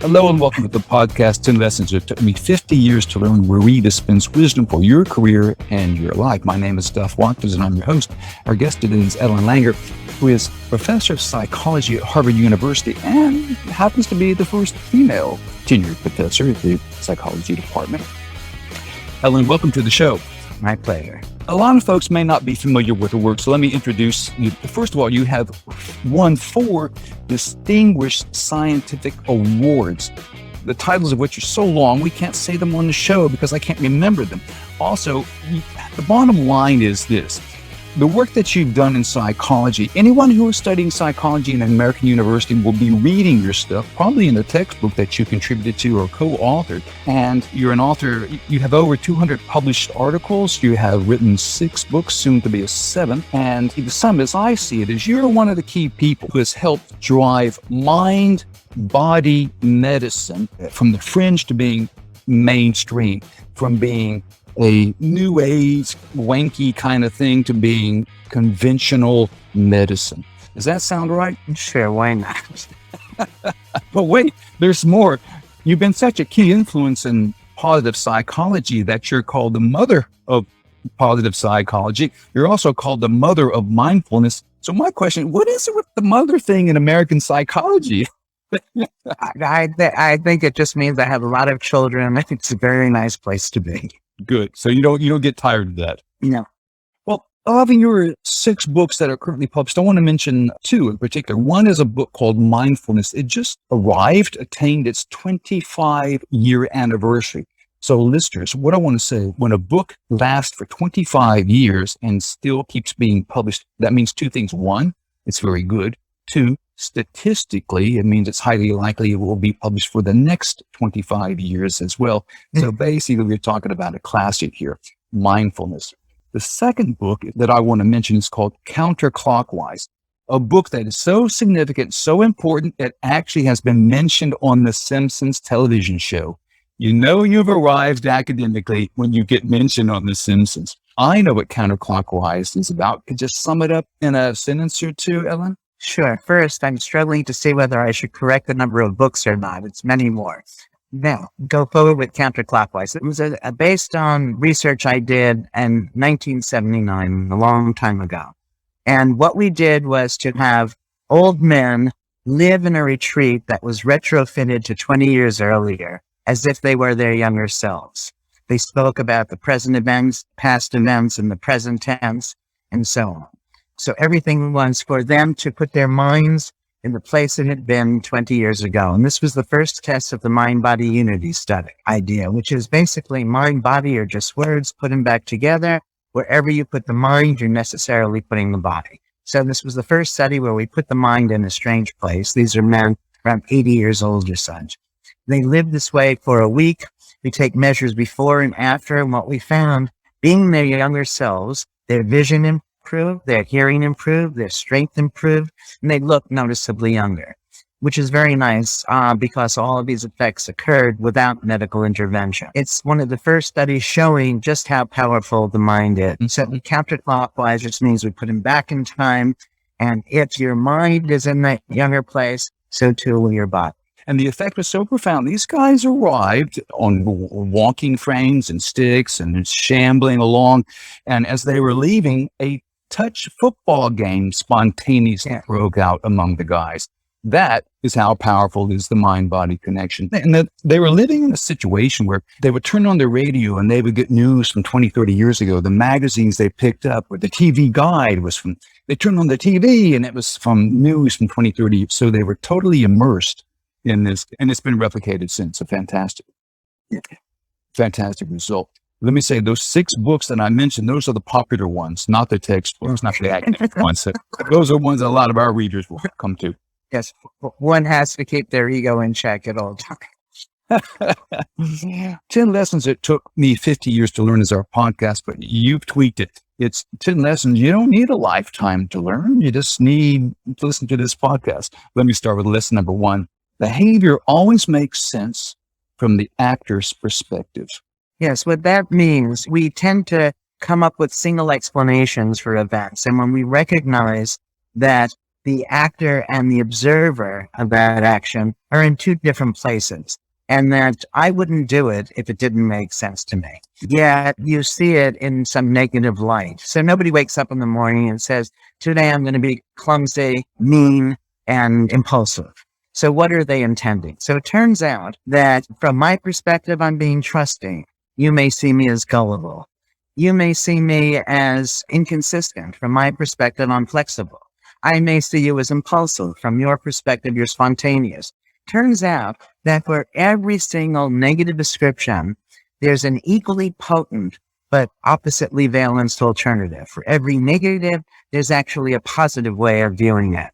Hello and welcome to the podcast, 10 Lessons It Took Me 50 Years to Learn, where we dispense wisdom for your career and your life. My name is Duff Watkins and I'm your host. Our guest today is Ellen Langer, who is professor of psychology at Harvard University and happens to be the first female tenured professor at the psychology department. Ellen, welcome to the show. My pleasure. A lot of folks may not be familiar with the work, so let me introduce you. First of all, you have won 4 distinguished scientific awards, the titles of which are so long we can't say them on the show because I can't remember them. Also, the bottom line is this. The work that you've done in psychology, anyone who is studying psychology in an American university will be reading your stuff, probably in the textbook that you contributed to or co-authored. And you're an author. You have over 200 published articles. You have written 6 books, soon to be a 7th. And the sum, as I see it, is you're one of the key people who has helped drive mind-body medicine from the fringe to being mainstream, from being a new age, wanky kind of thing to being conventional medicine. Does that sound right? Sure, why not? But wait, there's more. You've been such a key influence in positive psychology that you're called the mother of positive psychology. You're also called the mother of mindfulness. So my question, what is it with the mother thing in American psychology? I think it just means I have a lot of children. I think it's a very nice place to be. Good. So you don't get tired of that. No. Well, of your 6 books that are currently published, I want to mention 2 in particular. One is a book called Mindfulness. It just attained its 25-year anniversary. So listeners, what I want to say, when a book lasts for 25 years and still keeps being published, that means 2 things. 1, it's very good. 2, statistically, it means it's highly likely it will be published for the next 25 years as well. So basically, we're talking about a classic here, Mindfulness. The second book that I want to mention is called Counterclockwise, a book that is so significant, so important, it actually has been mentioned on the Simpsons television show. You know you've arrived academically when you get mentioned on the Simpsons. I know what Counterclockwise is about. Could you just sum it up in a sentence or 2, Ellen? Sure. First, I'm struggling to see whether I should correct the number of books or not. It's many more. Now, go forward with Counterclockwise. It was based on research I did in 1979, a long time ago. And what we did was to have old men live in a retreat that was retrofitted to 20 years earlier, as if they were their younger selves. They spoke about the present events, past events, and the present tense, and so on. So everything was for them to put their minds in the place it had been 20 years ago. And this was the first test of the mind-body unity study idea, which is basically mind-body are just words, put them back together. Wherever you put the mind, you're necessarily putting the body. So this was the first study where we put the mind in a strange place. These are men around 80 years old or such. They lived this way for a week. We take measures before and after. And what we found, being their younger selves, their vision improved, their hearing improved, their strength improved, and they look noticeably younger, which is very nice because all of these effects occurred without medical intervention. It's one of the first studies showing just how powerful the mind is. And so counterclockwise just means we put them back in time, and if your mind is in that younger place, so too will your body. And the effect was so profound. These guys arrived on walking frames and sticks and shambling along. And as they were leaving, a touch football game spontaneously broke out among the guys. That is how powerful is the mind-body connection. And they were living in a situation where they would turn on their radio and they would get news from 20, 30 years ago. The magazines they picked up, or the TV guide was from, they turned on the TV and it was from news from 20, 30. So they were totally immersed in this, and it's been replicated since. A fantastic result. Let me say, those 6 books that I mentioned, those are the popular ones, not the textbooks, not the academic ones. Those are ones that a lot of our readers will come to. Yes, one has to keep their ego in check at all times. 10 Lessons It Took Me 50 Years to Learn is our podcast, but you've tweaked it. It's 10 lessons. You don't need a lifetime to learn. You just need to listen to this podcast. Let me start with lesson number 1. Behavior always makes sense from the actor's perspective. Yes, what that means, we tend to come up with single explanations for events. And when we recognize that the actor and the observer of that action are in two different places, and that I wouldn't do it if it didn't make sense to me. Yet you see it in some negative light. So nobody wakes up in the morning and says, today I'm going to be clumsy, mean, and impulsive. So what are they intending? So it turns out that from my perspective, I'm being trusting. You may see me as gullible. You may see me as inconsistent. From my perspective, I'm flexible. I may see you as impulsive. From your perspective, you're spontaneous. Turns out that for every single negative description, there's an equally potent but oppositely valenced alternative. For every negative, there's actually a positive way of viewing it.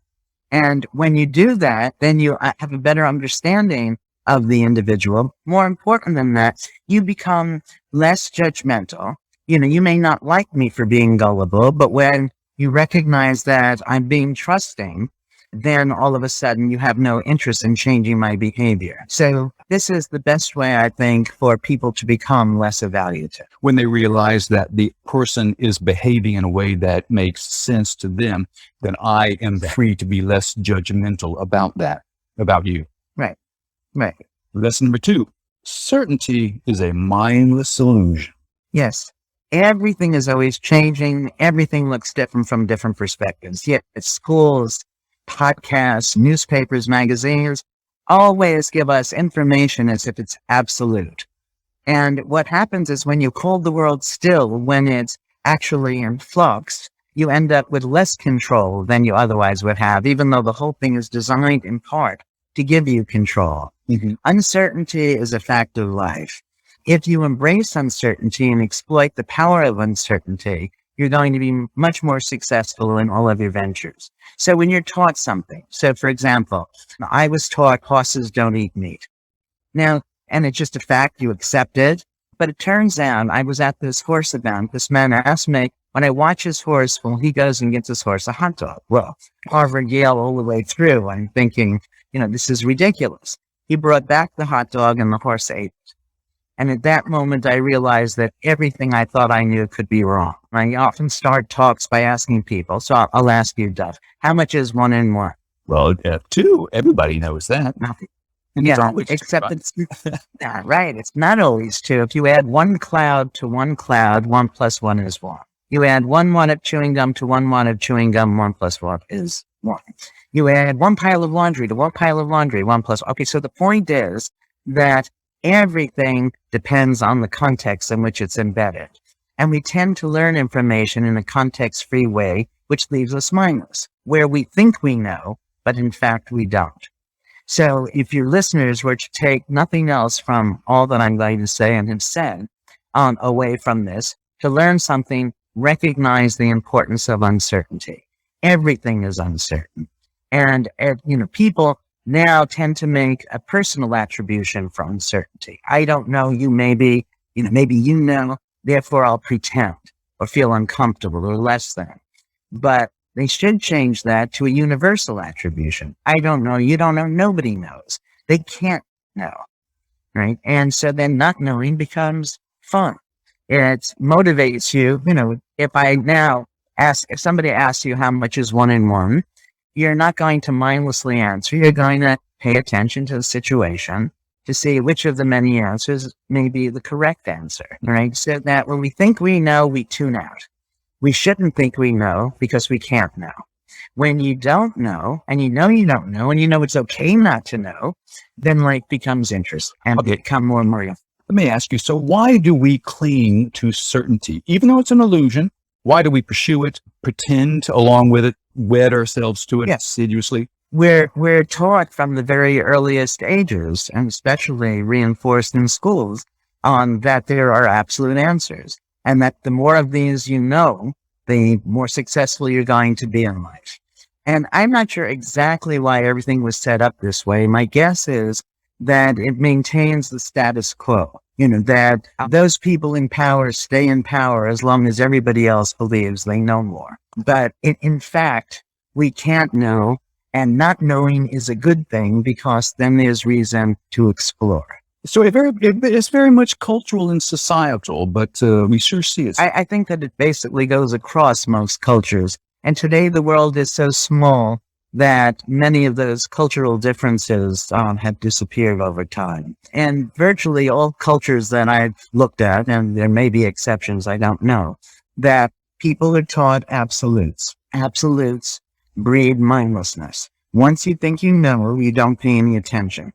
And when you do that, then you have a better understanding of the individual. More important than that, you become less judgmental. You may not like me for being gullible, but when you recognize that I'm being trusting, then all of a sudden you have no interest in changing my behavior. So this is the best way, I think, for people to become less evaluative. When they realize that the person is behaving in a way that makes sense to them, then I am free to be less judgmental about that, about you. Right. Lesson number 2, certainty is a mindless illusion. Yes. Everything is always changing. Everything looks different from different perspectives. Yet schools, podcasts, newspapers, magazines always give us information as if it's absolute. And what happens is when you hold the world still, when it's actually in flux, you end up with less control than you otherwise would have, even though the whole thing is designed in part to give you control. Mm-hmm. Uncertainty is a fact of life. If you embrace uncertainty and exploit the power of uncertainty, you're going to be much more successful in all of your ventures. So when you're taught something, so for example, I was taught horses don't eat meat. Now, and it's just a fact, you accept it. But it turns out I was at this horse event. This man asked me, when I watch his horse, well, he goes and gets his horse a hot dog. Well, Harvard, Yale, all the way through. I'm thinking, this is ridiculous. He brought back the hot dog and the horse ate it. And at that moment, I realized that everything I thought I knew could be wrong. I often start talks by asking people. So I'll ask you, Duff, how much is 1 and 1? Well, 2, everybody knows that. Yeah, except it's not right. It's not always 2. If you add 1 cloud to 1 cloud, 1 plus 1 is 1. You add 1 wad of chewing gum to 1 wad of chewing gum, 1 plus 1 is 1. You add 1 pile of laundry to 1 pile of laundry, 1 plus. Okay, so the point is that everything depends on the context in which it's embedded. And we tend to learn information in a context-free way, which leaves us mindless, where we think we know, but in fact we don't. So if your listeners were to take nothing else from all that I'm going to say and have said away from this, to learn something, recognize the importance of uncertainty. Everything is uncertain. And people now tend to make a personal attribution for uncertainty. I don't know, you maybe, maybe you know, therefore I'll pretend or feel uncomfortable or less than. But they should change that to a universal attribution. I don't know, you don't know, nobody knows. They can't know, right? And so then not knowing becomes fun. It motivates you. If somebody asks you how much is 1 and 1, you're not going to mindlessly answer. You're going to pay attention to the situation to see which of the many answers may be the correct answer, right? So that when we think we know, we tune out. We shouldn't think we know because we can't know. When you don't know, and you know you don't know, and you know it's okay not to know, then life becomes interesting and become more and more. Let me ask you, so why do we cling to certainty? Even though it's an illusion, why do we pursue it, pretend along with it, wed ourselves to it assiduously? We're taught from the very earliest ages, and especially reinforced in schools, that there are absolute answers, and that the more of these you know, the more successful you're going to be in life. And I'm not sure exactly why everything was set up this way. My guess is that it maintains the status quo, that those people in power stay in power as long as everybody else believes they know more. But in fact, we can't know, and not knowing is a good thing because then there's reason to explore. So it's very much cultural and societal, but we sure see it. I think that it basically goes across most cultures. And today the world is so small that many of those cultural differences have disappeared over time. And virtually all cultures that I've looked at, and there may be exceptions, I don't know, that people are taught absolutes. Absolutes breed mindlessness. Once you think you know, you don't pay any attention.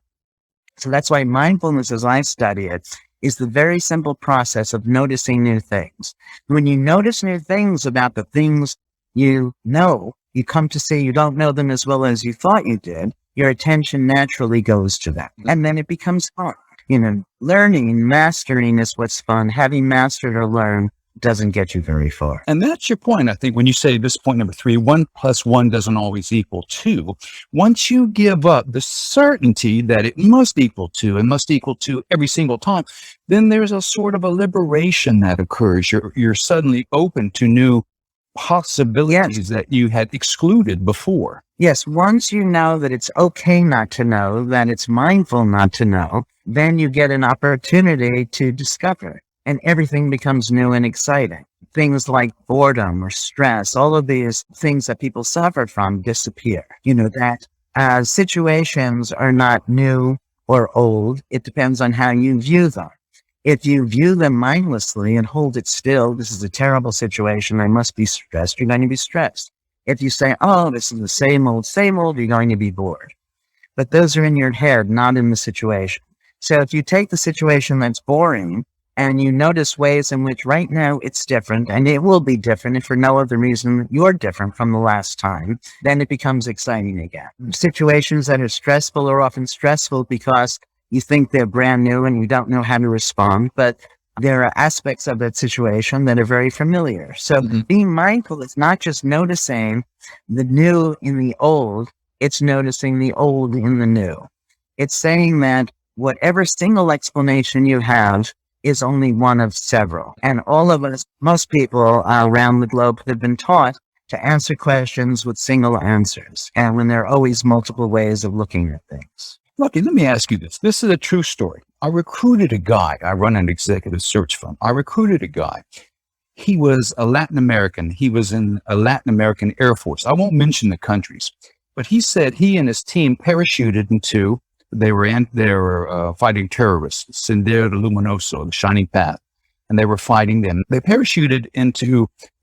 So that's why mindfulness, as I study it, is the very simple process of noticing new things. When you notice new things about the things you know, you come to see you don't know them as well as you thought you did, your attention naturally goes to them. And then it becomes fun. Learning and mastering is what's fun. Having mastered or learned doesn't get you very far. And that's your point, I think, when you say this point number 3, 1 + 1 doesn't always equal 2. Once you give up the certainty that it must equal 2 and must equal 2 every single time, then there's a sort of a liberation that occurs. You're suddenly open to new possibilities that you had excluded before. Yes, once you know that it's okay not to know, that it's mindful not to know, then you get an opportunity to discover, and everything becomes new and exciting. Things like boredom or stress, all of these things that people suffer from disappear. That situations are not new or old. It depends on how you view them. If you view them mindlessly and hold it still, this is a terrible situation, I must be stressed, you're going to be stressed. If you say, oh, this is the same old, you're going to be bored. But those are in your head, not in the situation. So if you take the situation that's boring and you notice ways in which right now it's different, and it will be different if for no other reason you're different from the last time, then it becomes exciting again. Situations that are stressful are often stressful because you think they're brand new and you don't know how to respond, but there are aspects of that situation that are very familiar. So being mindful is not just noticing the new in the old, it's noticing the old in the new. It's saying that whatever single explanation you have is only one of several. And all of us, most people around the globe have been taught to answer questions with single answers, and when there are always multiple ways of looking at things. Lucky, let me ask you this. This is a true story. I recruited a guy. I run an executive search firm. I recruited a guy. He was a Latin American. He was in a Latin American Air Force. I won't mention the countries, but he said he and his team parachuted into, they were fighting terrorists, Sendero Luminoso, the Shining Path, and they were fighting them. They parachuted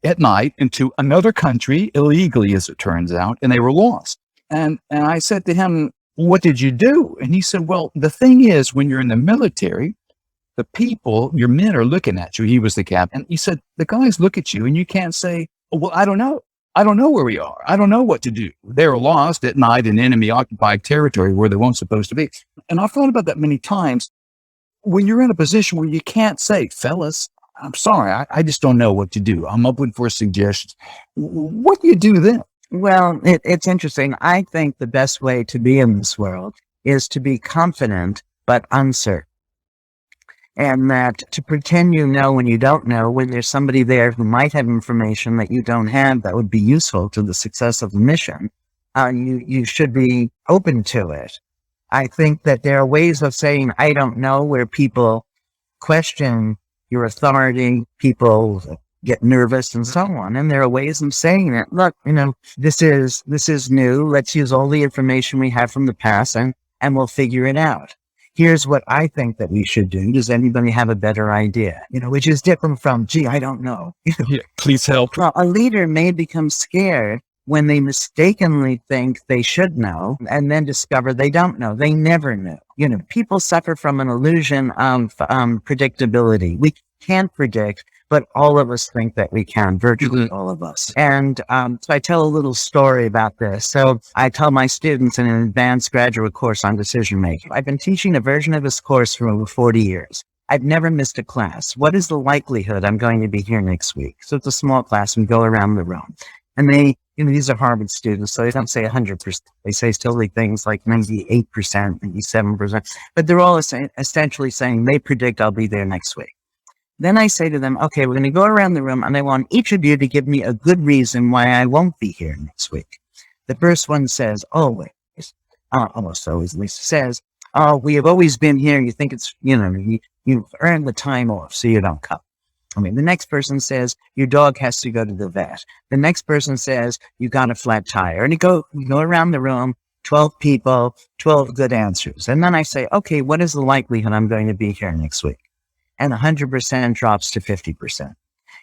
at night into another country, illegally as it turns out, and they were lost. And I said to him, what did you do? And he said, well, the thing is, when you're in the military, the people, your men are looking at you. He was the captain. He said, the guys look at you and you can't say, oh, well, I don't know. I don't know where we are. I don't know what to do. They're lost at night in enemy occupied territory where they weren't supposed to be. And I've thought about that many times. When you're in a position where you can't say, fellas, I'm sorry, I just don't know what to do. I'm open for suggestions. What do you do then? Well, it's interesting. I think the best way to be in this world is to be confident but uncertain. And that to pretend you know when you don't know, when there's somebody there who might have information that you don't have that would be useful to the success of the mission, you should be open to it. I think that there are ways of saying, I don't know, where people question your authority, people get nervous and so on. And there are ways of saying that, look, this is new. Let's use all the information we have from the past and we'll figure it out. Here's what I think that we should do. Does anybody have a better idea? Which is different from, gee, I don't know. Yeah, please help. Well, a leader may become scared when they mistakenly think they should know and then discover they don't know. They never knew. People suffer from an illusion of predictability. We can't predict, but all of us think that we can, virtually all of us. And so I tell a little story about this. So I tell my students in an advanced graduate course on decision making. I've been teaching a version of this course for over 40 years. I've never missed a class. What is the likelihood I'm going to be here next week? So it's a small class. We go around the room. And these are Harvard students, so they don't say 100%. They say silly things like 98%, 97%. But they're all essentially saying they predict I'll be there next week. Then I say to them, okay, we're going to go around the room and I want each of you to give me a good reason why I won't be here next week. The first one says, always, almost always, at least says, oh, we have always been here. You think it's, you've earned the time off, so you don't come. I mean, the next person says your dog has to go to the vet. The next person says you got a flat tire. And you go around the room, 12 people, 12 good answers. And then I say, okay, what is the likelihood I'm going to be here next week? And 100% drops to 50%.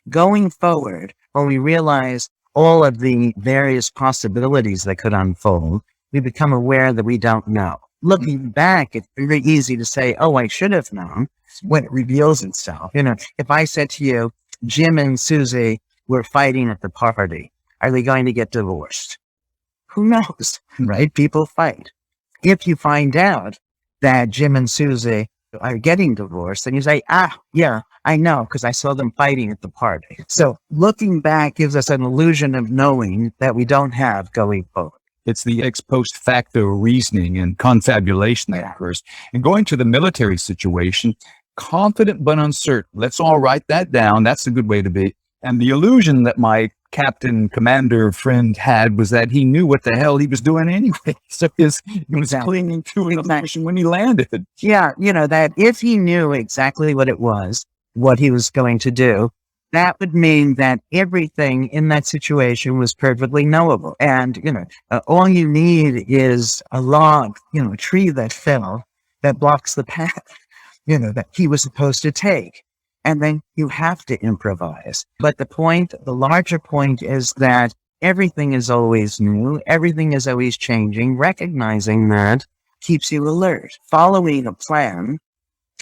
Going forward, when we realize all of the various possibilities that could unfold, we become aware that we don't know. Looking back, it's very easy to say, oh, I should have known, when it reveals itself. If I said to you, Jim and Susie were fighting at the party, are they going to get divorced? Who knows, right? People fight. If you find out that Jim and Susie are getting divorced, then you say, yeah, I know, because I saw them fighting at the party. So looking back gives us an illusion of knowing that we don't have going forward. It's the ex post facto reasoning and confabulation that occurs. And going to the military situation, confident but uncertain. Let's all write that down. That's a good way to be. And the illusion that my captain commander friend had was that he knew what the hell he was doing anyway. So he was clinging to an illusion when he landed. Yeah, that if he knew exactly what it was, what he was going to do, that would mean that everything in that situation was perfectly knowable. And, all you need is a log, a tree that fell that blocks the path, that he was supposed to take. And then you have to improvise. But the larger point is that everything is always new. Everything is always changing. Recognizing that keeps you alert. Following a plan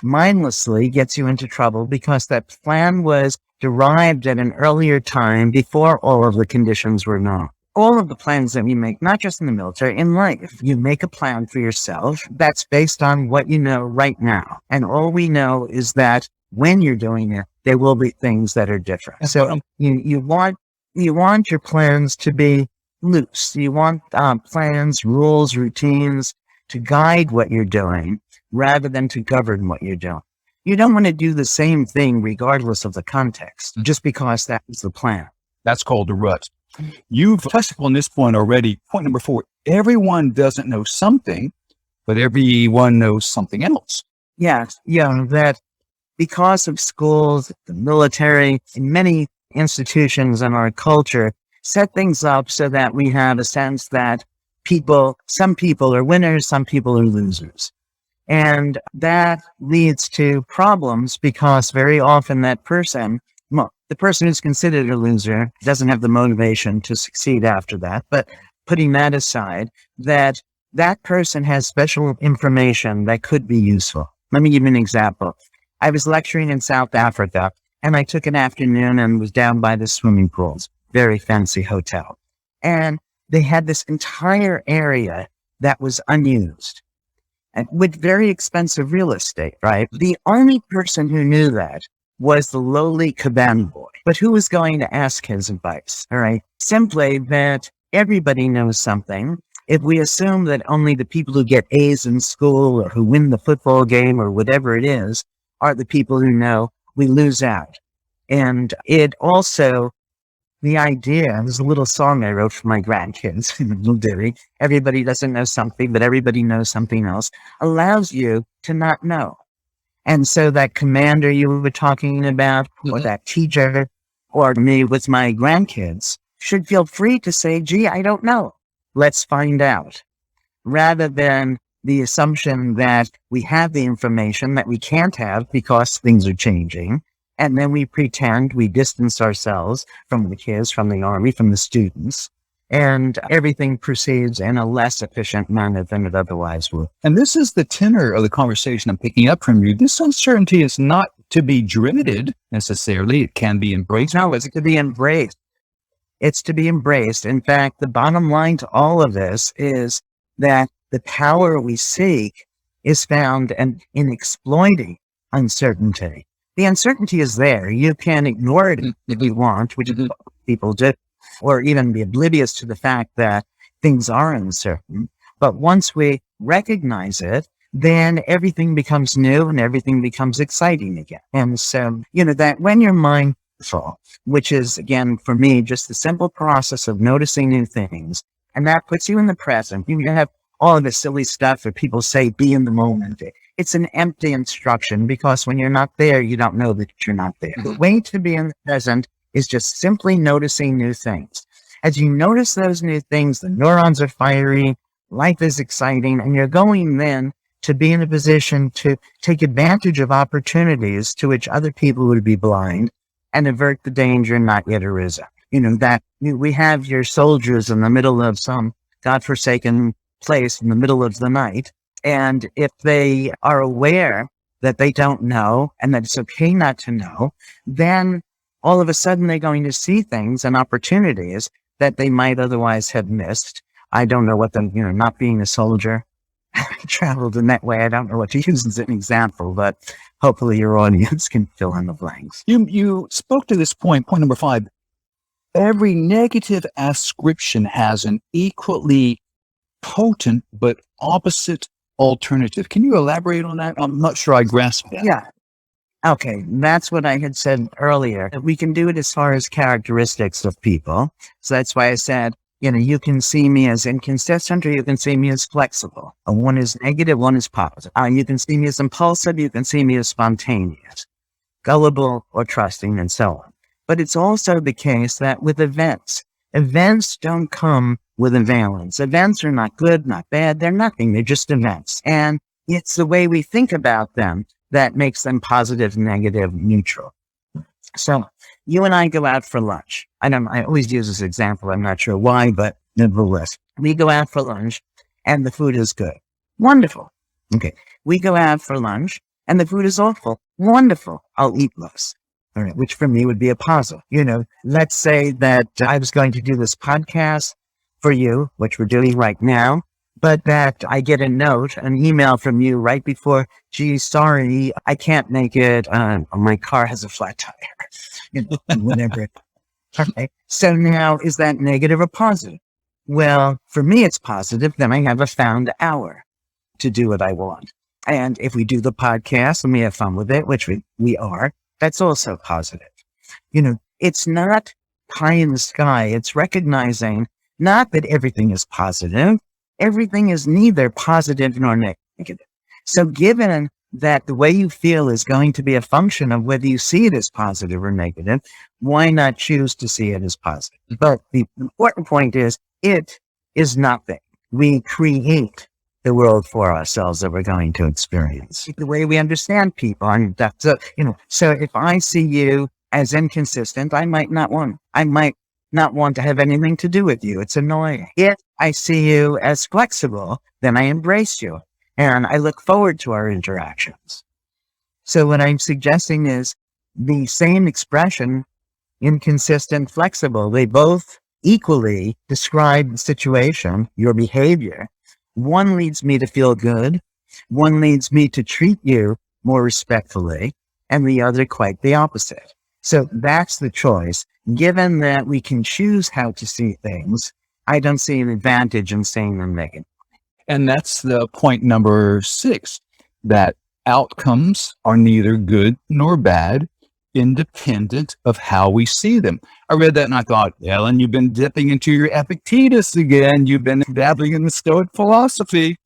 mindlessly gets you into trouble because that plan was derived at an earlier time before all of the conditions were known. All of the plans that we make, not just in the military, in life, you make a plan for yourself that's based on what you know right now. And all we know is that when you're doing it, there will be things that are different. So you want your plans to be loose. You want plans, rules, routines to guide what you're doing rather than to govern what you're doing. You don't want to do the same thing regardless of the context, just because that was the plan. That's called a rut. You've touched upon this point already. Point number 4, everyone doesn't know something, but everyone knows something else. Yes, that because of schools, the military, and many institutions in our culture set things up so that we have a sense that some people are winners, some people are losers. And that leads to problems because very often the person who's considered a loser doesn't have the motivation to succeed after that. But putting that aside, that person has special information that could be useful. Let me give you an example. I was lecturing in South Africa and I took an afternoon and was down by the swimming pools, very fancy hotel. And they had this entire area that was unused. And with very expensive real estate, right? The only person who knew that was the lowly cabana boy. But who was going to ask his advice? All right. Simply that everybody knows something. If we assume that only the people who get A's in school or who win the football game or whatever it is are the people who know, we lose out. And it also, the idea, there's a little song I wrote for my grandkids, a little ditty, everybody doesn't know something, but everybody knows something else, allows you to not know. And so that commander you were talking about, or that teacher, or me with my grandkids, should feel free to say, gee, I don't know. Let's find out. Rather than the assumption that we have the information that we can't have because things are changing. And then we pretend we distance ourselves from the kids, from the army, from the students, and everything proceeds in a less efficient manner than it otherwise would. And this is the tenor of the conversation I'm picking up from you. This uncertainty is not to be dreaded necessarily. It can be embraced. No, it's to be embraced. It's to be embraced. In fact, the bottom line to all of this is that the power we seek is found in exploiting uncertainty. The uncertainty is there. You can ignore it if you want, which people do, or even be oblivious to the fact that things are uncertain. But once we recognize it, then everything becomes new and everything becomes exciting again. And so, that when you're mindful, which is, again, for me, just the simple process of noticing new things, and that puts you in the present. You have all of the silly stuff that people say, be in the moment. It's an empty instruction because when you're not there, you don't know that you're not there. The way to be in the present is just simply noticing new things. As you notice those new things, the neurons are firing, life is exciting, and you're going then to be in a position to take advantage of opportunities to which other people would be blind and avert the danger not yet arisen. That we have your soldiers in the middle of some godforsaken place in the middle of the night. And if they are aware that they don't know and that it's okay not to know, then all of a sudden they're going to see things and opportunities that they might otherwise have missed. I don't know what not being a soldier, traveled in that way. I don't know what to use as an example, but hopefully your audience can fill in the blanks. You spoke to this point number 5. Every negative ascription has an equally potent but opposite alternative. Can you elaborate on that? I'm not sure I grasped that. Yeah. Okay, that's what I had said earlier. We can do it as far as characteristics of people. So that's why I said, you can see me as inconsistent or you can see me as flexible. One is negative, one is positive. You can see me as impulsive, you can see me as spontaneous, gullible or trusting, and so on. But it's also the case that with events don't come with a valence. Events are not good, not bad. They're nothing. They're just events. And it's the way we think about them that makes them positive, negative, neutral. So you and I go out for lunch. I always use this example. I'm not sure why, but nevertheless, we go out for lunch and the food is good. Wonderful. Okay. We go out for lunch and the food is awful. Wonderful. I'll eat less. All right. Which for me would be a positive. Let's say that I was going to do this podcast for you, which we're doing right now, but that I get an email from you right before, gee, sorry, I can't make it. My car has a flat tire, whatever. Okay. So now, is that negative or positive? Well, for me, it's positive. Then I have a found hour to do what I want. And if we do the podcast and we have fun with it, which we are, that's also positive. It's not pie in the sky. It's recognizing not that everything is positive. Everything is neither positive nor negative. So given that the way you feel is going to be a function of whether you see it as positive or negative, why not choose to see it as positive? But the important point is, it is nothing. We create the world for ourselves that we're going to experience. The way we understand people. So if I see you as inconsistent, I might not want to have anything to do with you. It's annoying. If I see you as flexible, then I embrace you and I look forward to our interactions. So what I'm suggesting is the same expression, inconsistent, flexible, they both equally describe the situation, your behavior. One leads me to feel good. One leads me to treat you more respectfully, and the other quite the opposite. So that's the choice. Given that we can choose how to see things, I don't see an advantage in seeing them negative. And that's the point number 6, that outcomes are neither good nor bad, independent of how we see them. I read that and I thought, Ellen, you've been dipping into your Epictetus again. You've been dabbling in the Stoic philosophy.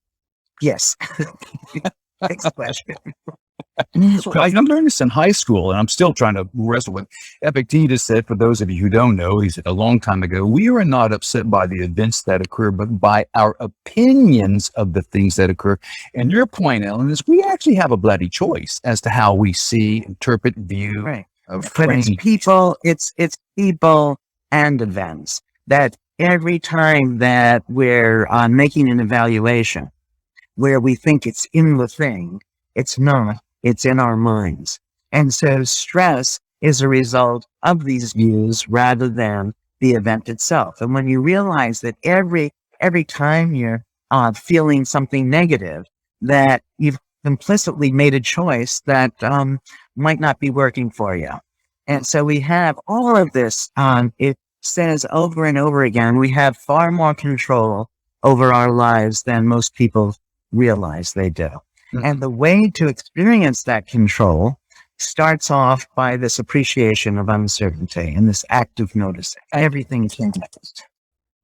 Yes. Next question. I learned this in high school, and I'm still trying to wrestle with. Epictetus said, for those of you who don't know, he said a long time ago, we are not upset by the events that occur, but by our opinions of the things that occur. And your point, Ellen, is we actually have a bloody choice as to how we see, interpret, view. Right. But it's people and events. That every time that we're making an evaluation where we think it's in the thing, it's not. It's in our minds. And so stress is a result of these views rather than the event itself. And when you realize that every time you're feeling something negative, that you've implicitly made a choice that might not be working for you. And so we have all of this. It says over and over again, we have far more control over our lives than most people realize they do. And the way to experience that control starts off by this appreciation of uncertainty and this active noticing. Everything changes.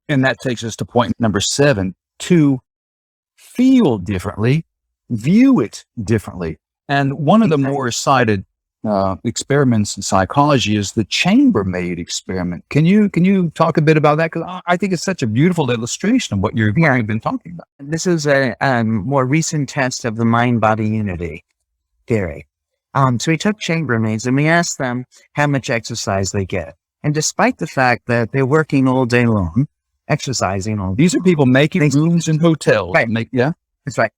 And that takes us to point number 7, to feel differently, view it differently. And one of the more cited experiments in psychology is the chambermaid experiment. Can you talk a bit about that? Because I think it's such a beautiful illustration of what you've been talking about. This is a more recent test of the mind-body unity theory. So we took chambermaids and we asked them how much exercise they get. And despite the fact that they're working all day long, exercising all day, these are people making rooms in hotels. Right. That's right.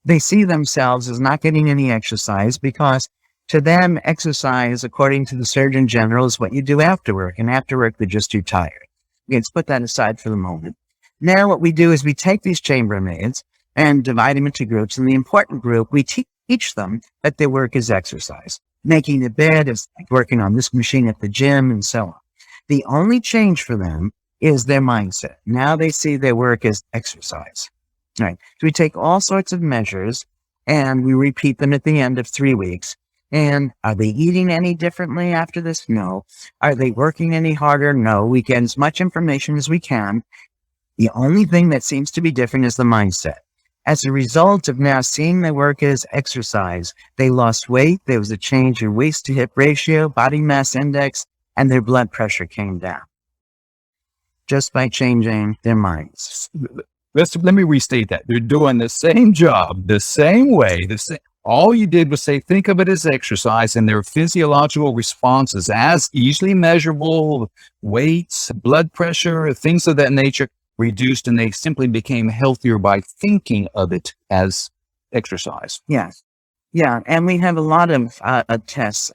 They see themselves as not getting any exercise because to them, exercise, according to the Surgeon General, is what you do after work. And after work, they're just too tired. Okay, let's put that aside for the moment. Now what we do is we take these chambermaids and divide them into groups. In the important group, we teach them that their work is exercise. Making the bed is like working on this machine at the gym and so on. The only change for them is their mindset. Now they see their work as exercise. All right. So we take all sorts of measures and we repeat them at the end of 3 weeks. And are they eating any differently after this? No. Are they working any harder? No. We get as much information as we can. The only thing that seems to be different is the mindset. As a result of now seeing their work as exercise, they lost weight. There was a change in waist to hip ratio, body mass index, and their blood pressure came down just by changing their minds. Let me restate that. They're doing the same job, the same way. All you did was say, think of it as exercise, and their physiological responses as easily measurable, weights, blood pressure, things of that nature, reduced, and they simply became healthier by thinking of it as exercise. Yes. Yeah. And we have a lot of tests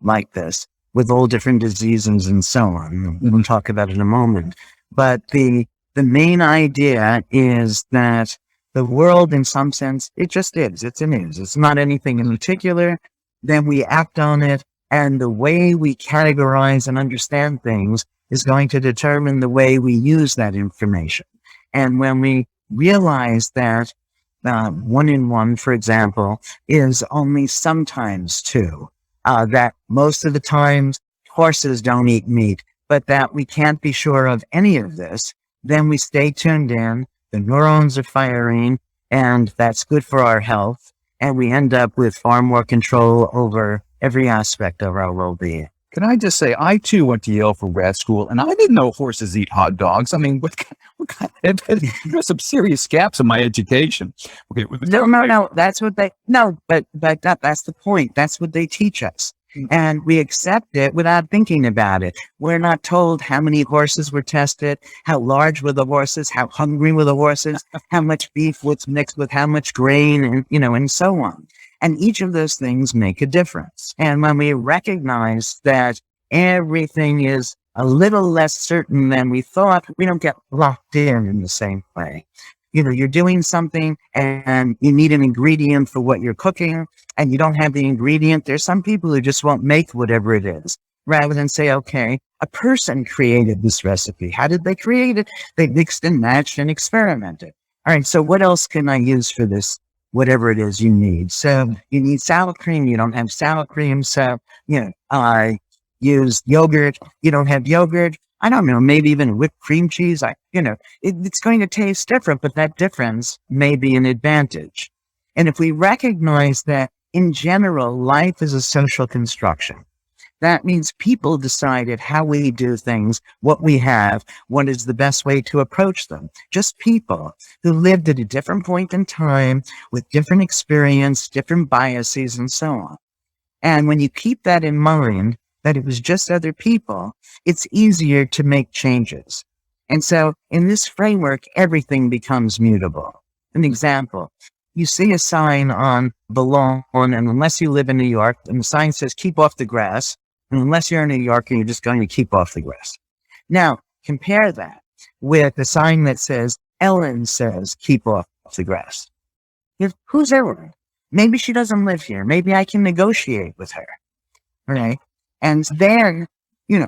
like this with all different diseases and so on. We'll talk about it in a moment. But the main idea is that the world, in some sense, it just is. It's an is. It's not anything in particular. Then we act on it. And the way we categorize and understand things is going to determine the way we use that information. And when we realize that 1 in 1, for example, is only sometimes 2, that most of the times horses don't eat meat, but that we can't be sure of any of this, then we stay tuned in, the neurons are firing, and that's good for our health, and we end up with far more control over every aspect of our well-being. Can I just say, I too went to Yale for grad school, and I didn't know horses eat hot dogs. I mean, what kind of, there's some serious gaps in my education. Okay, no, that's what that's the point. That's what they teach us. And we accept it without thinking about it. We're not told how many horses were tested, how large were the horses, how hungry were the horses, how much beef was mixed with how much grain, and, and so on. And each of those things make a difference. And when we recognize that everything is a little less certain than we thought, we don't get locked in the same way. You're doing something and you need an ingredient for what you're cooking and you don't have the ingredient. There's some people who just won't make whatever it is, rather than say, okay, a person created this recipe. How did they create it? They mixed and matched and experimented. All right, so what else can I use for this? Whatever it is you need. So you need sour cream. You don't have sour cream. So, I use yogurt. You don't have yogurt. I don't know, maybe even whipped cream cheese. It's going to taste different, but that difference may be an advantage. And if we recognize that in general, life is a social construction, that means people decided how we do things, what we have, what is the best way to approach them. Just people who lived at a different point in time with different experience, different biases, and so on. And when you keep that in mind, that it was just other people, it's easier to make changes. And so in this framework, everything becomes mutable. An example, you see a sign on the lawn, and unless you live in New York, and the sign says, keep off the grass. And unless you're a New Yorker, you're just going to keep off the grass. Now, compare that with a sign that says, Ellen says, keep off the grass. Who's Ellen? Maybe she doesn't live here. Maybe I can negotiate with her. Right? And then,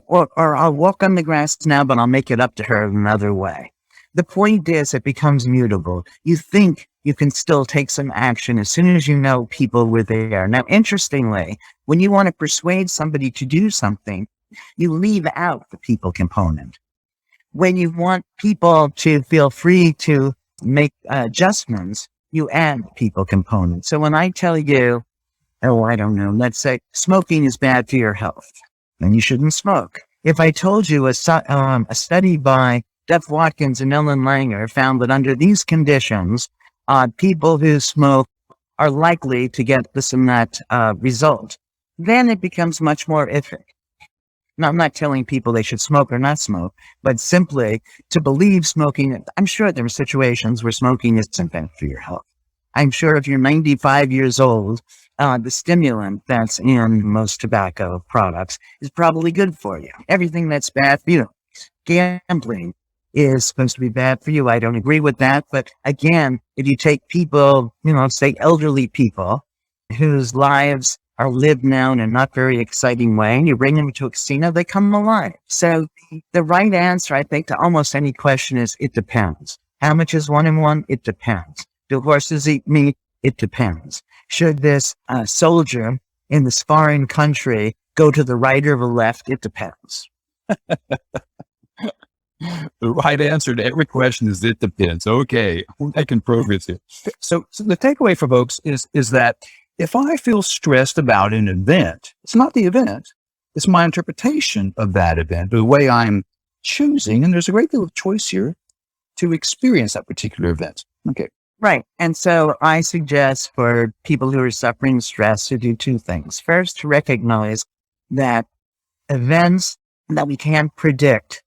or I'll walk on the grass now, but I'll make it up to her another way. The point is, it becomes mutable. You think you can still take some action as soon as you know people were there. Now, interestingly, when you want to persuade somebody to do something, you leave out the people component. When you want people to feel free to make adjustments, you add people components. So when I tell you, oh, I don't know, let's say smoking is bad for your health, then you shouldn't smoke. If I told you a study by Duff Watkins and Ellen Langer found that under these conditions, people who smoke are likely to get this and that result, then it becomes much more iffy. Now, I'm not telling people they should smoke or not smoke, but simply to believe smoking. I'm sure there are situations where smoking isn't bad for your health. I'm sure if you're 95 years old, the stimulant that's in most tobacco products is probably good for you. Everything that's bad for you, gambling is supposed to be bad for you. I don't agree with that. But again, if you take people, say elderly people whose lives are lived now in a not very exciting way, and you bring them to a casino, they come alive. So the right answer, I think, to almost any question is, it depends. How much is 1 and 1? It depends. Do horses eat meat? It depends. Should this soldier in this foreign country go to the right or the left? It depends. The right answer to every question is it depends. Okay, I can progress it. So the takeaway for folks is that if I feel stressed about an event, it's not the event, it's my interpretation of that event, the way I'm choosing, and there's a great deal of choice here to experience that particular event. Okay. Right. And so I suggest for people who are suffering stress to do 2 things. First, to recognize that events that we can't predict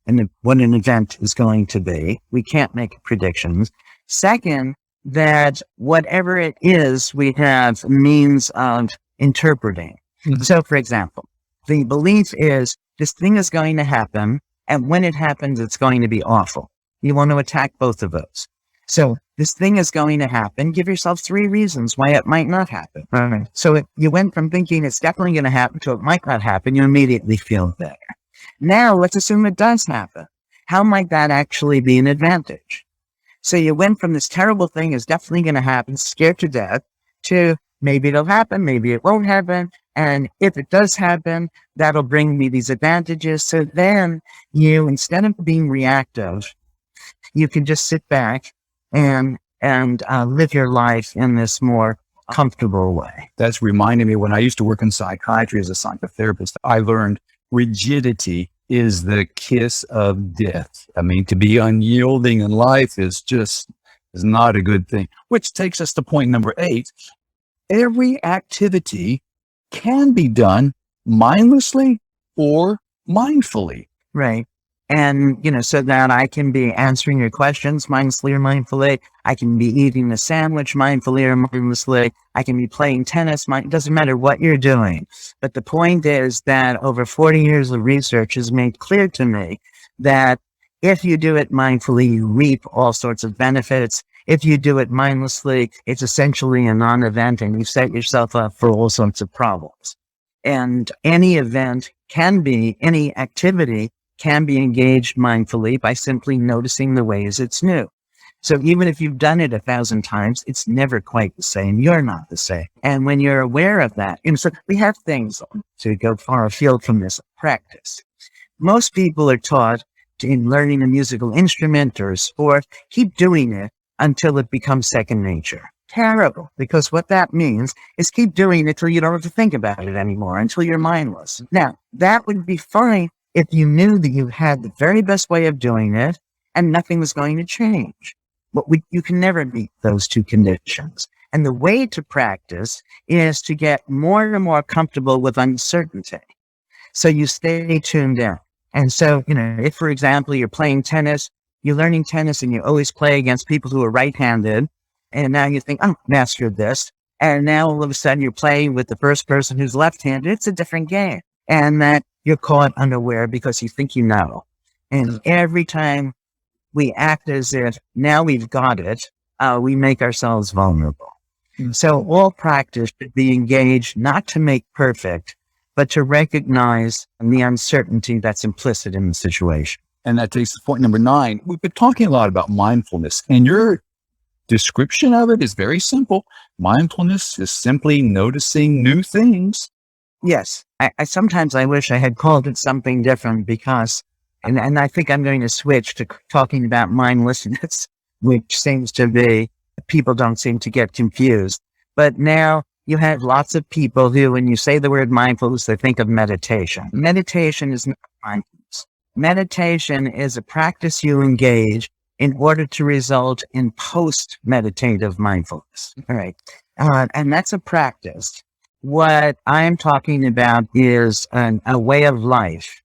and what an event is going to be, we can't make predictions. Second, that whatever it is, we have means of interpreting. Mm-hmm. So, for example, the belief is this thing is going to happen, and when it happens, it's going to be awful. You want to attack both of those. So this thing is going to happen. Give yourself 3 reasons why it might not happen. Right. So if you went from thinking it's definitely going to happen to it might not happen, you immediately feel better. Now let's assume it does happen. How might that actually be an advantage? So you went from this terrible thing is definitely going to happen, scared to death, to maybe it'll happen, maybe it won't happen. And if it does happen, that'll bring me these advantages. So then you, instead of being reactive, you can just sit back and live your life in this more comfortable way. That's reminding me when I used to work in psychiatry as a psychotherapist, I learned rigidity is the kiss of death. I mean, to be unyielding in life is not a good thing, which takes us to point number 8. Every activity can be done mindlessly or mindfully. Right. And, so that I can be answering your questions mindlessly or mindfully. I can be eating a sandwich mindfully or mindlessly. I can be playing tennis. It doesn't matter what you're doing. But the point is that over 40 years of research has made clear to me that if you do it mindfully, you reap all sorts of benefits. If you do it mindlessly, it's essentially a non-event and you set yourself up for all sorts of problems. And any activity can be engaged mindfully by simply noticing the ways it's new. So even if you've done it 1,000 times, it's never quite the same. You're not the same. And when you're aware of that, so we have things to go far afield from this practice. Most people are taught in learning a musical instrument or a sport, keep doing it until it becomes second nature. Terrible, because what that means is keep doing it till you don't have to think about it anymore, until you're mindless. Now, that would be fine if you knew that you had the very best way of doing it and nothing was going to change. But you can never meet those 2 conditions. And the way to practice is to get more and more comfortable with uncertainty. So you stay tuned in. And so, if, for example, you're playing tennis, you're learning tennis and you always play against people who are right-handed, and now you think, oh, mastered this. And now all of a sudden you're playing with the first person who's left-handed. It's a different game. And that you're caught unaware because you think you know. And every time we act as if now we've got it, we make ourselves vulnerable. Mm-hmm. So all practice should be engaged not to make perfect, but to recognize the uncertainty that's implicit in the situation. And that takes us to point number 9. We've been talking a lot about mindfulness, and your description of it is very simple. Mindfulness is simply noticing new things. Yes. I sometimes I wish I had called it something different because, and I think I'm going to switch to talking about mindlessness, which seems to be People don't seem to get confused. But now you have lots of people who, when you say the word mindfulness, they think of meditation. Meditation is not mindfulness. Meditation is a practice you engage in order to result in post-meditative mindfulness. All right. And that's a practice. What I'm talking about is a way of life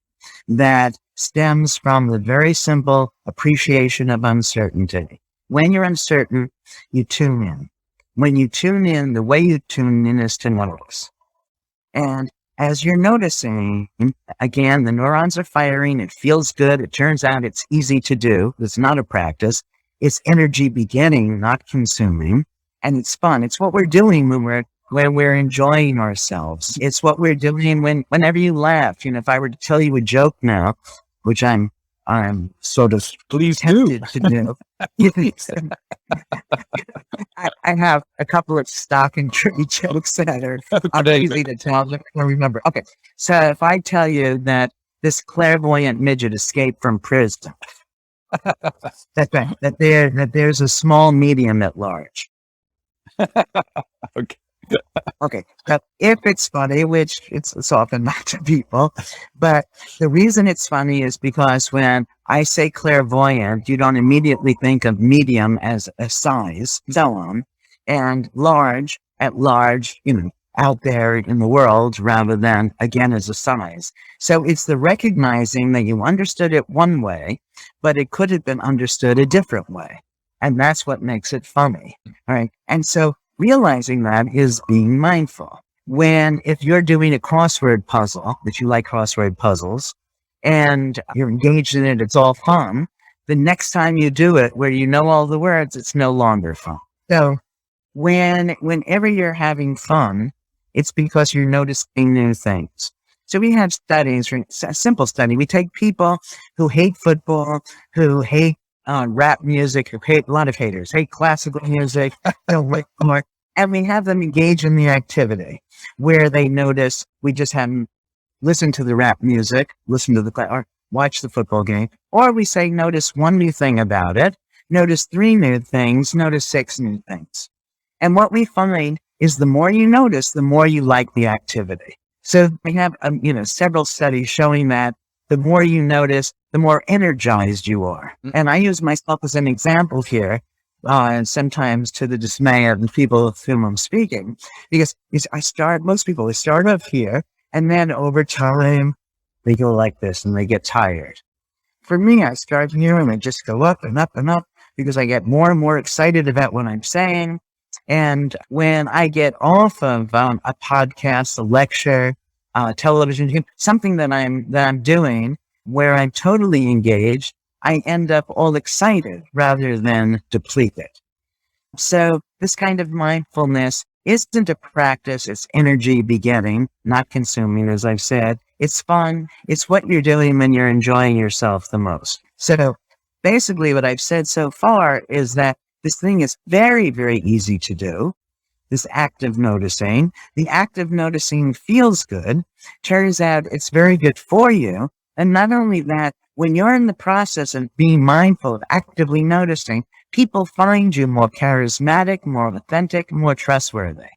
that stems from the very simple appreciation of uncertainty. When you're uncertain, you tune in. When you tune in, the way you tune in is to notice. And as you're noticing, again, the neurons are firing. It feels good. It turns out it's easy to do. It's not a practice. It's energy begetting, not consuming. And it's fun. It's what we're doing when we're enjoying ourselves. It's what we're doing whenever you laugh. If I were to tell you a joke now, which I'm sort of Please tempted to do. I have a couple of stock and tree jokes that are easy to tell. I remember. Okay, so if I tell you that this clairvoyant midget escaped from prison, that there's a small medium at large. Okay. Okay, but if it's funny, which it's often not to people, but the reason it's funny is because when I say clairvoyant, you don't immediately think of medium as a size, so on, and large at large, out there in the world, rather than, again, as a size. So it's the recognizing that you understood it one way, but it could have been understood a different way. And that's what makes it funny, all right? And so realizing that is being mindful. If you're doing a crossword puzzle, that you like crossword puzzles, and you're engaged in it, it's all fun. The next time you do it, where you know all the words, it's no longer fun. So whenever you're having fun, it's because you're noticing new things. So we have studies, a simple study. We take people who hate football, who hate rap music, who hate, a lot of haters, hate classical music, and we have them engage in the activity where they notice. We just have them listen to the rap music, listen to or watch the football game, or we say, notice one new thing about it, notice 3 new things, notice 6 new things. And what we find is the more you notice, the more you like the activity. So we have, several studies showing that the more you notice, the more energized you are. And I use myself as an example here, and sometimes to the dismay of the people with whom I'm speaking, because most people, they start off here, and then over time, they go like this, and they get tired. For me, I start here, and I just go up and up and up, because I get more and more excited about what I'm saying. And when I get off of a podcast, a lecture, television, something that I'm doing where I'm totally engaged, I end up all excited rather than depleted. So this kind of mindfulness isn't a practice. It's energy begetting, not consuming, as I've said. It's fun. It's what you're doing when you're enjoying yourself the most. So basically what I've said so far is that this thing is very, very easy to do. This act of noticing. The act of noticing feels good. Turns out it's very good for you. And not only that, when you're in the process of being mindful, of actively noticing, people find you more charismatic, more authentic, more trustworthy.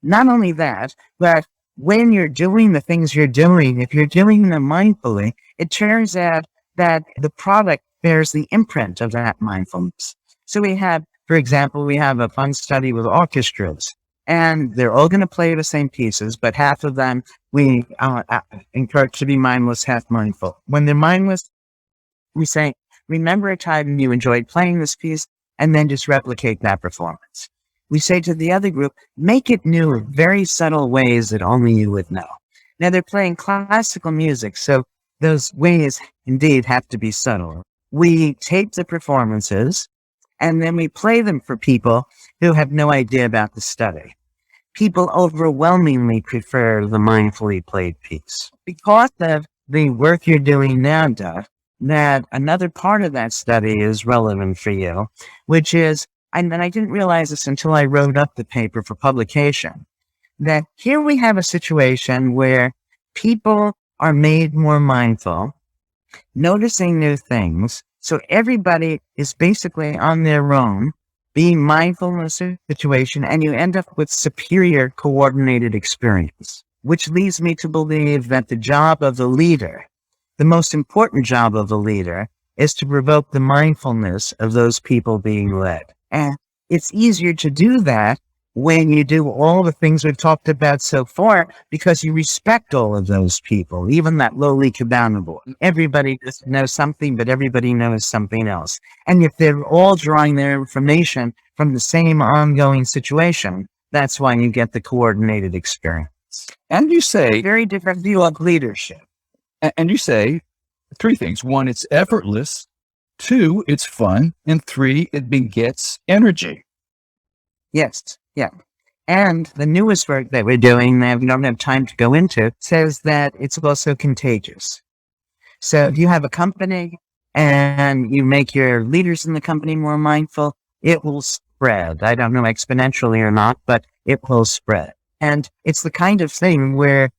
Not only that, but when you're doing the things you're doing, if you're doing them mindfully, it turns out that the product bears the imprint of that mindfulness. So we have, for example, a fun study with orchestras, and they're all going to play the same pieces, but half of them we encourage to be mindless, half mindful. When they're mindless, we say, remember a time you enjoyed playing this piece, and then just replicate that performance. We say to the other group, make it new in very subtle ways that only you would know. Now they're playing classical music, so those ways indeed have to be subtle. We tape the performances, and then we play them for people who have no idea about the study. People overwhelmingly prefer the mindfully played piece. Because of the work you're doing now, Duff, that another part of that study is relevant for you, which is, and I didn't realize this until I wrote up the paper for publication, that here we have a situation where people are made more mindful, noticing new things. So everybody is basically on their own, being mindful in a situation, and you end up with superior coordinated experience, which leads me to believe that the job of the leader, the most important job of the leader, is to provoke the mindfulness of those people being led. And it's easier to do that when you do all the things we've talked about so far, because you respect all of those people, even that lowly cabana boy. Everybody just knows something, but everybody knows something else. And if they're all drawing their information from the same ongoing situation, that's why you get the coordinated experience. And you say, Very different view of leadership. and you say three things. One, it's effortless. Two, it's fun. And three, it begets energy. Yes. Yeah. And the newest work that we're doing that we don't have time to go into says that it's also contagious. So if you have a company and you make your leaders in the company more mindful, it will spread. I don't know exponentially or not, but it will spread. And it's the kind of thing where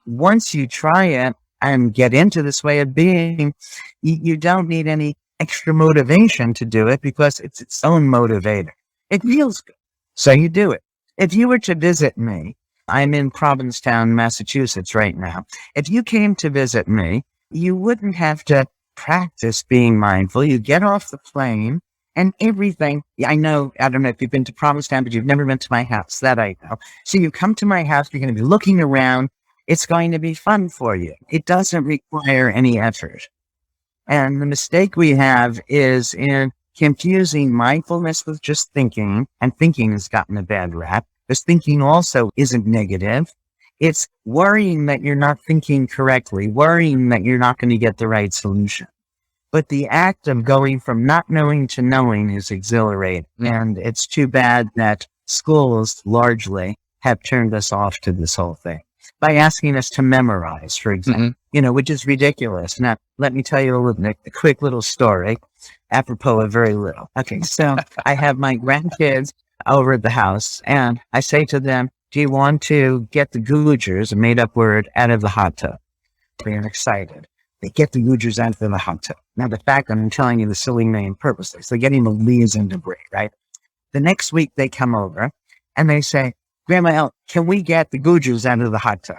once you try it and get into this way of being, you don't need any extra motivation to do it because it's its own motivator. It feels good. So you do it. If you were to visit me, I'm in Provincetown, Massachusetts right now. If you came to visit me, you wouldn't have to practice being mindful. You get off the plane and everything. I know, I don't know if you've been to Provincetown, but you've never been to my house. That I know. So you come to my house, you're going to be looking around. It's going to be fun for you. It doesn't require any effort. And the mistake we have is in confusing mindfulness with just thinking, and thinking has gotten a bad rap, because thinking also isn't negative. It's worrying that you're not thinking correctly, worrying that you're not going to get the right solution. But the act of going from not knowing to knowing is exhilarating. And it's too bad that schools largely have turned us off to this whole thing by asking us to memorize, for example, which is ridiculous. Now, let me tell you a quick little story, apropos of very little. Okay, so I have my grandkids over at the house, and I say to them, do you want to get the googers, a made-up word, out of the hot tub? They're excited. They get the googers out of the hot tub. Now, the fact that I'm telling you the silly name purposely, so getting the leaves and debris, right? The next week, they come over, and they say, Grandma El, can we get the googers out of the hot tub?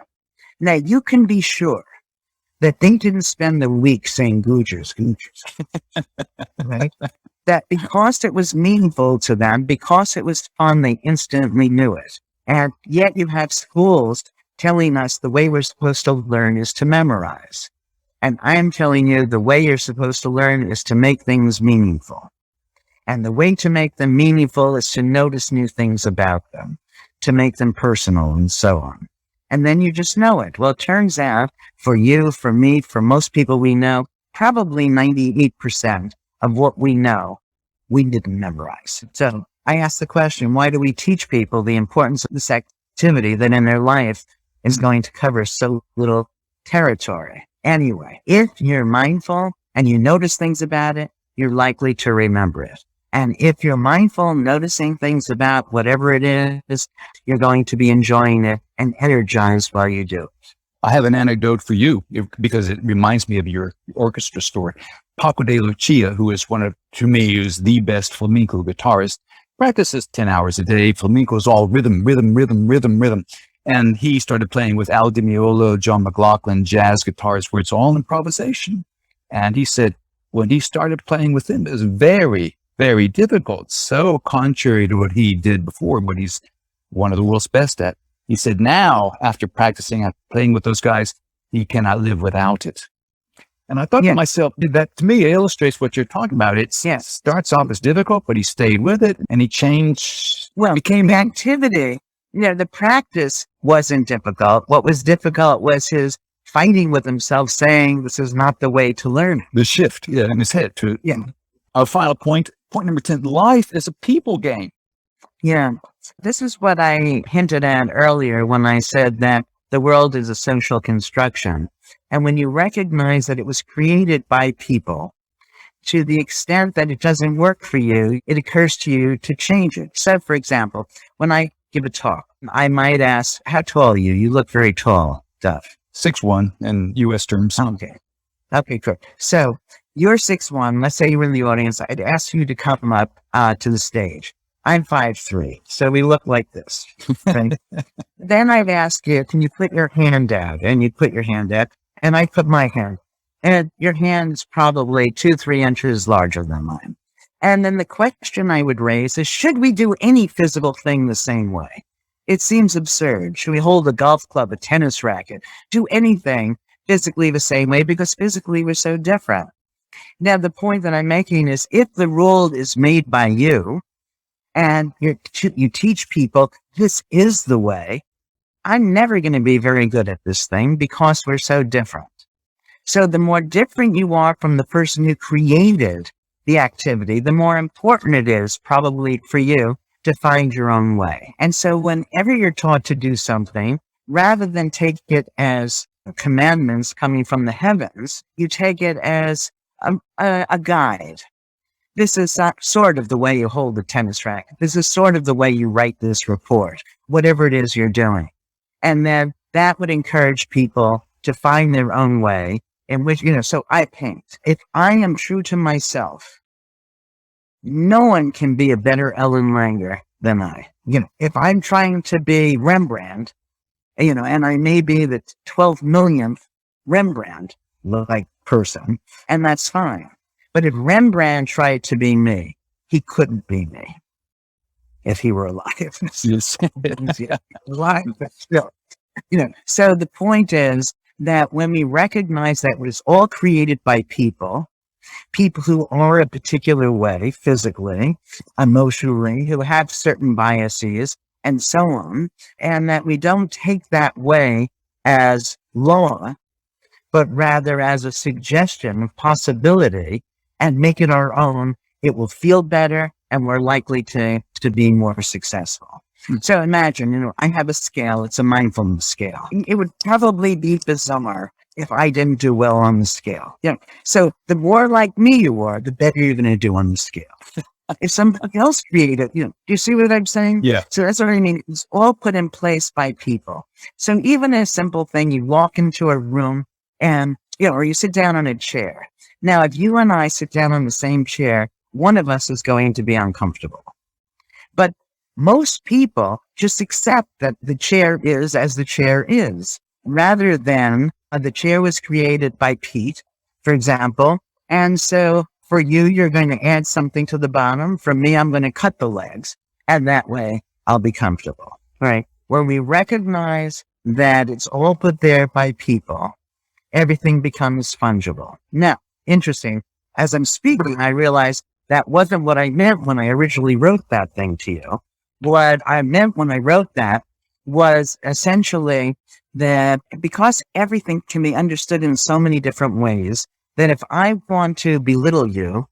Now, you can be sure that they didn't spend the week saying googers, right? That because it was meaningful to them, because it was fun, they instantly knew it. And yet you have schools telling us the way we're supposed to learn is to memorize. And I am telling you the way you're supposed to learn is to make things meaningful. And the way to make them meaningful is to notice new things about them, to make them personal, and so on. And then you just know it. Well, it turns out for you, for me, for most people we know, probably 98% of what we know, we didn't memorize. So I ask the question, why do we teach people the importance of this activity that in their life is going to cover so little territory? Anyway, if you're mindful and you notice things about it, you're likely to remember it. And if you're mindful, noticing things about whatever it is, you're going to be enjoying it and energized while you do it. I have an anecdote for you because it reminds me of your orchestra story. Paco de Lucia, who is to me, is the best flamenco guitarist, practices 10 hours a day. Flamenco is all rhythm. And he started playing with Al Di Meola, John McLaughlin, jazz guitars, where it's all improvisation. And he said, when he started playing with them, it was very, very difficult. So contrary to what he did before, what he's one of the world's best at. He said, now, after practicing and playing with those guys, he cannot live without it. And I thought to myself, that to me illustrates what you're talking about. It starts off as difficult, but he stayed with it and he changed. Well, became activity. The practice wasn't difficult. What was difficult was his fighting with himself, saying this is not the way to learn. The shift in his head to our final point number 10, life is a people game. Yeah, this is what I hinted at earlier when I said that the world is a social construction. And when you recognize that it was created by people, to the extent that it doesn't work for you, it occurs to you to change it. So, for example, when I give a talk, I might ask, how tall are you? You look very tall, Duff. 6'1" in U.S. terms. Okay, good. So you're 6'1". Let's say you were in the audience. I'd ask you to come up to the stage. I'm 5'3", so we look like this. Okay? Then I'd ask you, can you put your hand out? And you put your hand out, and I put my hand. And your hand's probably 2-3 inches larger than mine. And then the question I would raise is, should we do any physical thing the same way? It seems absurd. Should we hold a golf club, a tennis racket, do anything physically the same way? Because physically we're so different. Now, the point that I'm making is, if the rule is made by you and you teach people this is the way, I'm never going to be very good at this thing because we're so different. So the more different you are from the person who created the activity, the more important it is probably for you to find your own way. And so whenever you're taught to do something, rather than take it as commandments coming from the heavens, you take it as a guide. This is sort of the way you hold the tennis racket. This is sort of the way you write this report, whatever it is you're doing. And then that would encourage people to find their own way in which, so I paint. If I am true to myself, no one can be a better Ellen Langer than I. If I'm trying to be Rembrandt, and I may be the 12 millionth Rembrandt-like person, and that's fine. But if Rembrandt tried to be me, he couldn't be me if he were alive. Yes. Alive, but still. So the point is that when we recognize that it was all created by people who are a particular way, physically, emotionally, who have certain biases, and so on, and that we don't take that way as law, but rather as a suggestion of possibility, and make it our own, it will feel better, and we're likely to be more successful. So imagine, I have a scale, it's a mindfulness scale. It would probably be bizarre if I didn't do well on the scale. So the more like me you are, the better you're going to do on the scale. If somebody else created, do you see what I'm saying? Yeah. So that's what I mean. It's all put in place by people. So even a simple thing, you walk into a room and, or you sit down on a chair. Now, if you and I sit down on the same chair, one of us is going to be uncomfortable. But most people just accept that the chair is as the chair is, rather than the chair was created by Pete, for example. And so for you, you're going to add something to the bottom. For me, I'm going to cut the legs. And that way I'll be comfortable, right? Where we recognize that it's all put there by people, everything becomes fungible. Now, interesting. As I'm speaking, I realize that wasn't what I meant when I originally wrote that thing to you. What I meant when I wrote that was essentially that because everything can be understood in so many different ways, that if I want to belittle you,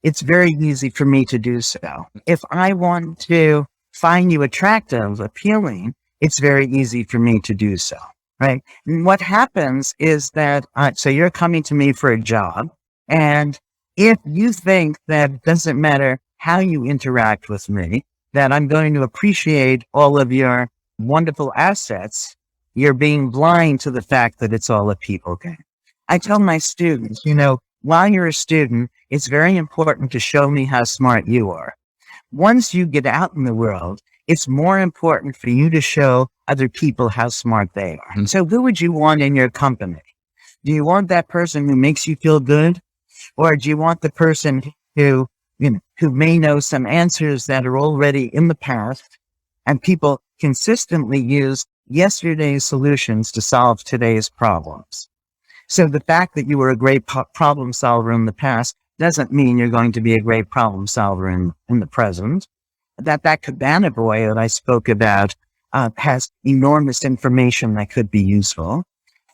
it's very easy for me to do so. If I want to find you attractive, appealing, it's very easy for me to do so, right? And what happens is that, so you're coming to me for a job, and if you think that it doesn't matter how you interact with me, that I'm going to appreciate all of your wonderful assets, you're being blind to the fact that it's all a people game. I tell my students, while you're a student, it's very important to show me how smart you are. Once you get out in the world, it's more important for you to show other people how smart they are. Mm-hmm. So who would you want in your company? Do you want that person who makes you feel good? Or do you want the person who may know some answers that are already in the past, and people consistently use yesterday's solutions to solve today's problems? So the fact that you were a great problem solver in the past doesn't mean you're going to be a great problem solver in the present. That cabana boy that I spoke about has enormous information that could be useful.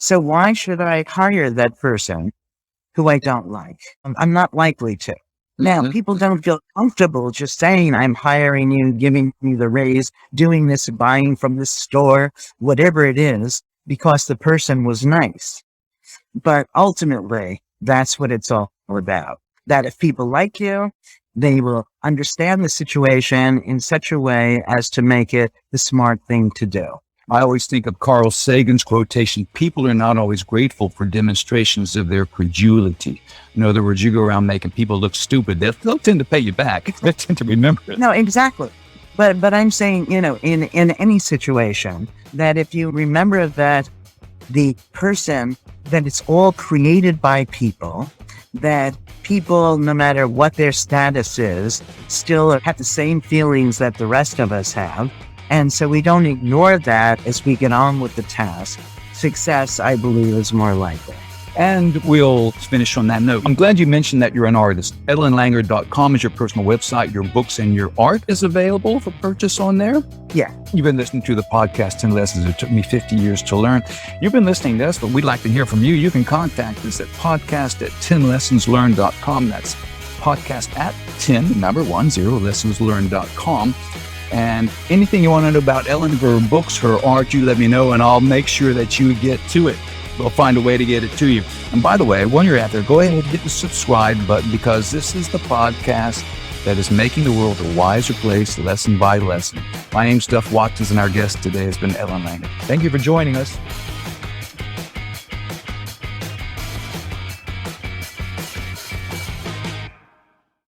So why should I hire that person who I don't like? I'm not likely to. Now, people don't feel comfortable just saying, I'm hiring you, giving you the raise, doing this, buying from the store, whatever it is, because the person was nice. But ultimately, that's what it's all about. That if people like you, they will understand the situation in such a way as to make it the smart thing to do. I always think of Carl Sagan's quotation, people are not always grateful for demonstrations of their credulity. In other words, you go around making people look stupid, they'll tend to pay you back. They tend to remember it. No, exactly. But I'm saying, in any situation, that if you remember that the person, that it's all created by people, that people, no matter what their status is, still have the same feelings that the rest of us have. And so we don't ignore that as we get on with the task. Success, I believe, is more likely. And we'll finish on that note. I'm glad you mentioned that you're an artist. EllenLanger.com is your personal website. Your books and your art is available for purchase on there. Yeah. You've been listening to the podcast 10 Lessons It Took Me 50 Years to Learn. You've been listening to us, but we'd like to hear from you. You can contact us at podcast@10lessonslearned.com. That's podcast at 10lessonslearned.com. And anything you want to know about Ellen, her books, her art, you let me know, and I'll make sure that you get to it. We'll find a way to get it to you. And by the way, when you're out there, go ahead and hit the subscribe button, because this is the podcast that is making the world a wiser place, lesson by lesson. My name's Duff Watkins, and our guest today has been Ellen Langer. Thank you for joining us.